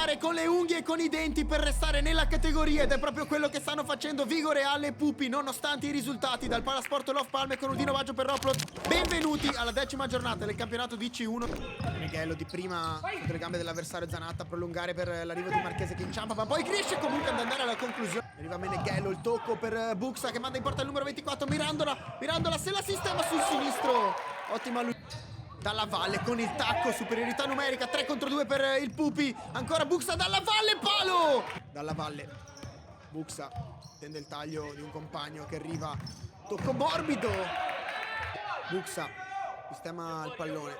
lottare con le unghie e con i denti per restare nella categoria, ed è proprio quello che stanno facendo Vigoreal e Pupi nonostante i risultati. Dal Palasport Love Palme con Udino Baggio per Roplot. Benvenuti alla 10ª giornata del campionato di C1. Meneghello di prima sotto le gambe dell'avversario Zanatta a prolungare per l'arrivo di Marchese che inciampa, ma poi riesce comunque ad andare alla conclusione. Arriva Meneghello, il tocco per Buxa che manda in porta il numero 24, Mirandola se la sistema sul sinistro. Ottima lui. Dalla Valle con il tacco, superiorità numerica, 3 contro 2 per il Pupi. Ancora Buxa Dalla Valle, palo! Dalla Valle, Buxa tende il taglio di un compagno che arriva, tocco morbido. Buxa sistema il pallone,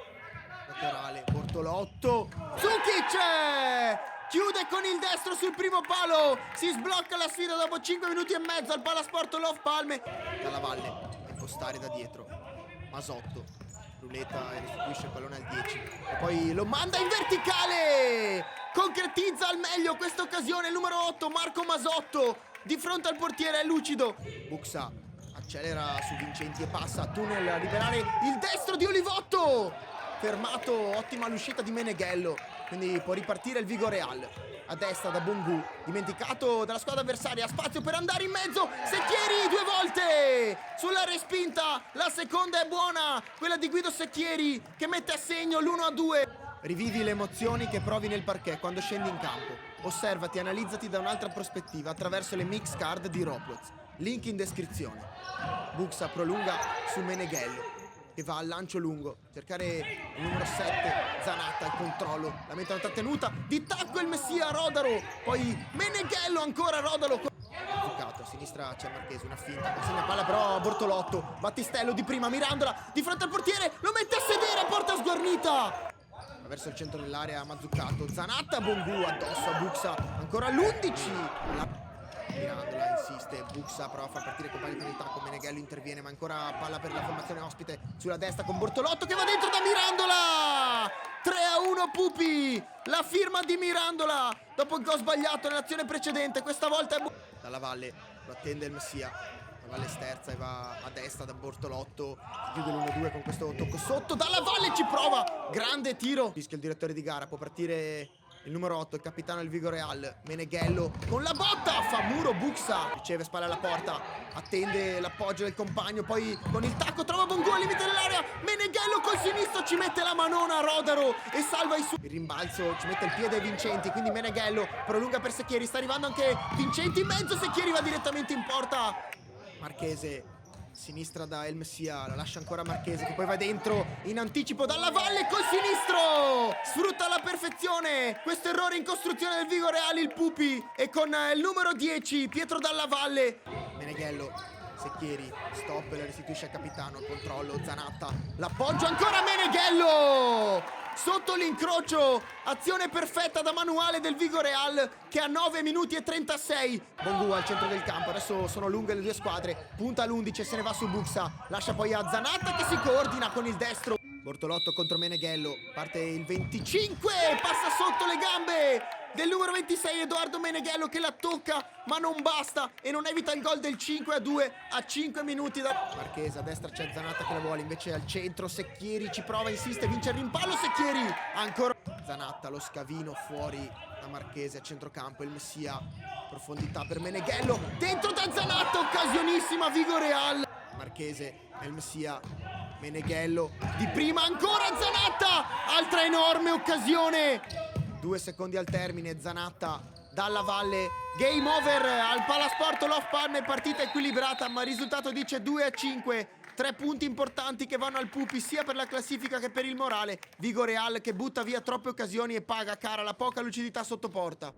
laterale, Bortolotto, Zukic! Chiude con il destro sul primo palo, si sblocca la sfida dopo 5 minuti e mezzo al Palasport Love Palme. Dalla Valle, a impostare da dietro, Masotto. Ruleta e restituisce il pallone al 10 e poi lo manda in verticale, concretizza al meglio questa occasione il numero 8 Marco Masotto di fronte al portiere, è lucido. Buxa accelera su Vincenti e passa a tunnel a liberare il destro di Olivotto, fermato, ottima l'uscita di Meneghello, quindi può ripartire il Vigoreal. A destra da Bongu, dimenticato dalla squadra avversaria, spazio per andare in mezzo, Secchieri 2 volte sulla respinta, la seconda è buona, quella di Guido Secchieri che mette a segno l'1-2. Rivivi le emozioni che provi nel parquet quando scendi in campo, osservati e analizzati da un'altra prospettiva attraverso le mix card di Roblox, link in descrizione. Buxa prolunga su Meneghello che va al lancio lungo, cercare il numero 7, Zanatta, il controllo, la mettono trattenuta, di tacco il Messia, Rodaro, poi Meneghello ancora, Rodaro, Zuccato, a sinistra c'è Marchese, una finta, consegna palla però a Bortolotto, Battistello di prima, Mirandola, di fronte al portiere, lo mette a sedere a porta sguarnita, verso il centro dell'area Mazzuccato, Zanatta, Bongu, addosso a Buxa, ancora l'11, Mirandola insiste, Buxa prova a far partire i compagni con il tacco, Meneghello interviene ma ancora palla per la formazione ospite sulla destra con Bortolotto che va dentro da Mirandola. 3-1 Pupi, la firma di Mirandola dopo il gol sbagliato nell'azione precedente, questa volta è Dalla Valle, lo attende il Messia, la Valle sterza e va a destra da Bortolotto, chiude l'1-2 con questo tocco sotto, Dalla Valle ci prova, grande tiro, fischia il direttore di gara, può partire il numero 8, il capitano del Vigoreal, Meneghello con la botta, fa muro Buxa, riceve spalle alla porta, attende l'appoggio del compagno, poi con il tacco trova Bongu al limite dell'area, Meneghello col sinistro ci mette la manona a Rodaro e salva il rimbalzo, ci mette il piede Vincenti, quindi Meneghello prolunga per Secchieri, sta arrivando anche Vincenti in mezzo, Secchieri va direttamente in porta, Marchese sinistra da El Messia, la lascia ancora Marchese che poi va dentro in anticipo Dalla Valle col sinistro, sfrutta alla perfezione questo errore in costruzione del Vigoreal il Pupi e con il numero 10 Pietro Dalla Valle. Meneghello, Secchieri, stop, la restituisce al capitano, controllo, Zanatta, l'appoggio ancora Meneghello! Sotto l'incrocio, azione perfetta da manuale del Vigoreal che a 9 minuti e 36. Bongu al centro del campo, adesso sono lunghe le due squadre, punta l'11 e se ne va su Buxa, lascia poi a Zanatta che si coordina con il destro. Bortolotto contro Meneghello, parte il 25, passa sotto le gambe del numero 26 Edoardo Meneghello che la tocca ma non basta e non evita il gol del 5-2 a 5 minuti da Marchese. A destra c'è Zanatta che la vuole, invece al centro Secchieri ci prova, insiste, vince il rimpallo Secchieri, ancora Zanatta, lo scavino fuori da Marchese a centrocampo, il Messia, profondità per Meneghello, dentro da Zanatta, occasionissima Vigoreal, Marchese e il Messia, Meneghello di prima ancora Zanatta, altra enorme occasione. 2 secondi al termine, Zanatta Dalla Valle, game over al Palasport Love Palme, partita equilibrata ma il risultato dice 2-5, 3 punti importanti che vanno al Pupi sia per la classifica che per il morale. Vigoreal che butta via troppe occasioni e paga cara la poca lucidità sotto porta.